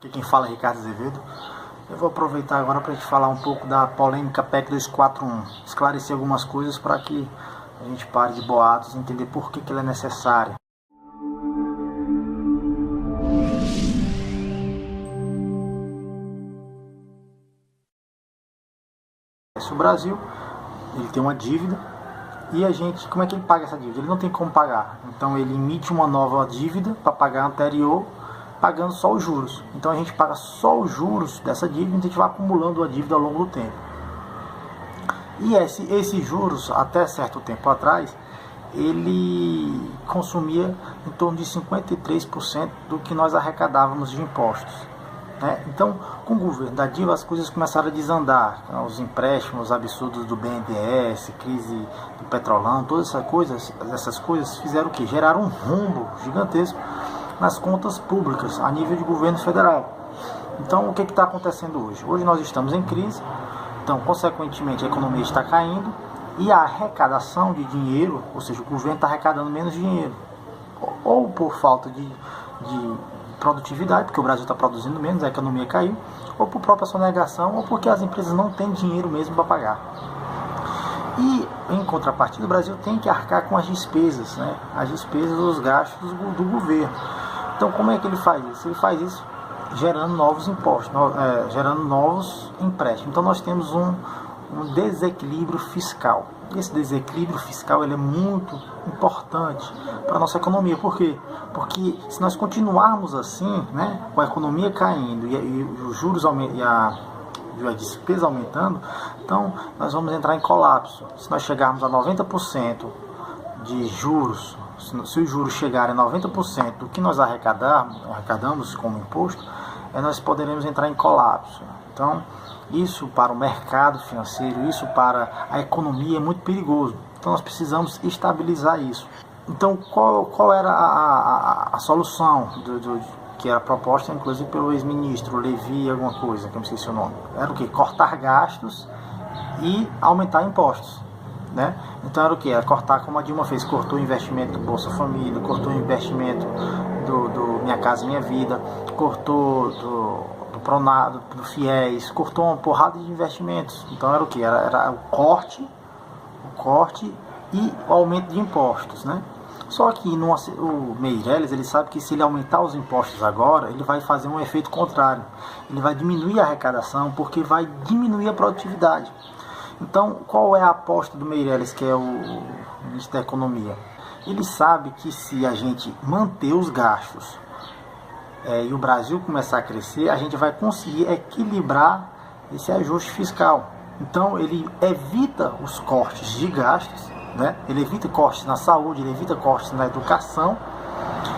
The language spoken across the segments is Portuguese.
Aqui quem fala é Ricardo Azevedo. Eu vou aproveitar agora para a gente falar um pouco da polêmica PEC 241, esclarecer algumas coisas para que a gente pare de boatos e entender por que ela é necessária. O Brasil, ele tem uma dívida e a gente, como é que ele paga essa dívida? Ele não tem como pagar, então ele emite uma nova dívida para pagar a anterior, pagando só os juros. Então a gente paga só os juros dessa dívida e a gente vai acumulando a dívida ao longo do tempo. E esses juros, até certo tempo atrás, ele consumia em torno de 53% do que nós arrecadávamos de impostos. Então, com o governo da dívida, as coisas começaram a desandar. Os empréstimos absurdos do BNDES, crise do Petrolão, todas essas coisas fizeram o quê? Geraram um rombo gigantesco nas contas públicas a nível de governo federal. Então, o que está acontecendo hoje? Hoje nós estamos em crise, então, consequentemente, a economia está caindo e a arrecadação de dinheiro, ou seja, o governo está arrecadando menos dinheiro, ou por falta de produtividade, porque o Brasil está produzindo menos, a economia caiu, ou por própria sonegação, ou porque as empresas não têm dinheiro mesmo para pagar. E, em contrapartida, o Brasil tem que arcar com as despesas, as despesas, os gastos do governo. Então, como é que ele faz isso? Ele faz isso gerando novos impostos, gerando novos empréstimos. Então, nós temos um desequilíbrio fiscal. Esse desequilíbrio fiscal ele é muito importante para a nossa economia. Por quê? Porque se nós continuarmos assim, com a economia caindo e os juros aumentando, e a despesa aumentando, então nós vamos entrar em colapso. Se nós chegarmos a 90% de juros, se os juros chegarem a 90% do que nós arrecadamos como imposto, nós poderemos entrar em colapso. Então, isso para o mercado financeiro, isso para a economia é muito perigoso. Então, nós precisamos estabilizar isso. Então, qual era a solução que era proposta, inclusive, pelo ex-ministro Levi, alguma coisa, que eu não sei se é o nome? Era o quê? Cortar gastos e aumentar impostos. Então, era o quê? Era cortar, como a Dilma fez, cortou o investimento do Bolsa Família, cortou o investimento do Minha Casa Minha Vida, cortou do Pronado, do FIES, cortou uma porrada de investimentos. Então era o que? Era o corte e o aumento de impostos, Só que o Meirelles, ele sabe que se ele aumentar os impostos agora, ele vai fazer um efeito contrário. Ele vai diminuir a arrecadação, porque vai diminuir a produtividade. Então, qual é a aposta do Meirelles, que é o ministro da Economia? Ele sabe que se a gente manter os gastos e o Brasil começar a crescer, a gente vai conseguir equilibrar esse ajuste fiscal. Então ele evita os cortes de gastos, ele evita cortes na saúde, ele evita cortes na educação,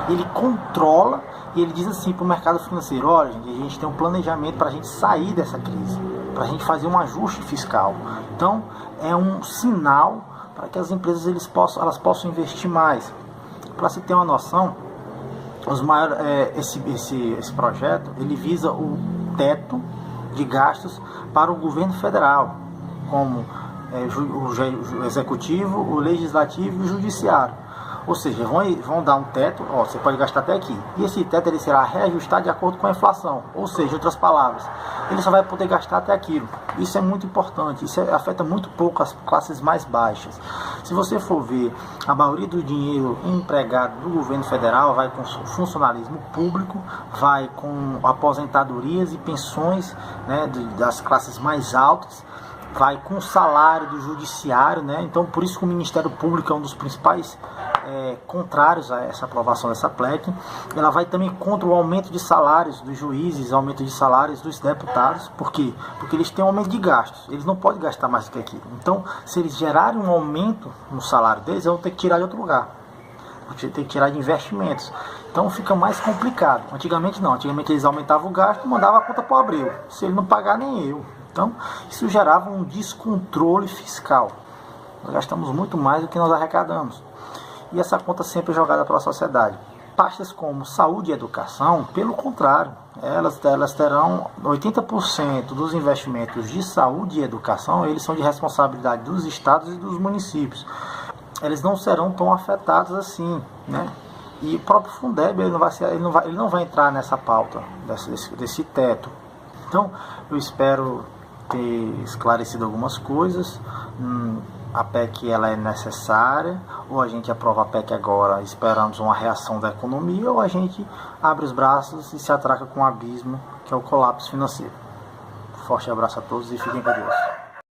ele controla e ele diz assim para o mercado financeiro: olha, gente, a gente tem um planejamento para a gente sair dessa crise, para a gente fazer um ajuste fiscal. Então é um sinal para que as empresas elas possam investir mais. Para se ter uma noção, esse projeto ele visa o teto de gastos para o governo federal, como o executivo, o legislativo e o judiciário. Ou seja, vão dar um teto, você pode gastar até aqui. E esse teto ele será reajustado de acordo com a inflação. Ou seja, em outras palavras, ele só vai poder gastar até aquilo. Isso é muito importante, isso afeta muito pouco as classes mais baixas. Se você for ver, a maioria do dinheiro empregado do governo federal vai com funcionalismo público, vai com aposentadorias e pensões das classes mais altas, vai com o salário do judiciário, Então, por isso que o Ministério Público é um dos principais contrários a essa aprovação dessa PEC. Ela vai também contra o aumento de salários dos juízes, aumento de salários dos deputados. Por quê? Porque eles têm um aumento de gastos, eles não podem gastar mais do que aquilo. Então, se eles gerarem um aumento no salário deles, eles vão ter que tirar de outro lugar, vão ter que tirar de investimentos. Então fica mais complicado. Antigamente não, antigamente eles aumentavam o gasto e mandavam a conta para o Abreu, se ele não pagar, nem eu. Então, isso gerava um descontrole fiscal. Nós gastamos muito mais do que nós arrecadamos. E essa conta sempre é jogada pela sociedade. Pastas como saúde e educação, pelo contrário, elas terão 80% dos investimentos de saúde e educação, eles são de responsabilidade dos estados e dos municípios. Eles não serão tão afetados assim, E o próprio Fundeb ele não vai entrar nessa pauta desse teto. Então eu espero ter esclarecido algumas coisas. A PEC ela é necessária, ou a gente aprova a PEC agora, esperamos uma reação da economia, ou a gente abre os braços e se atraca com um abismo, que é o colapso financeiro. Forte abraço a todos e fiquem com Deus.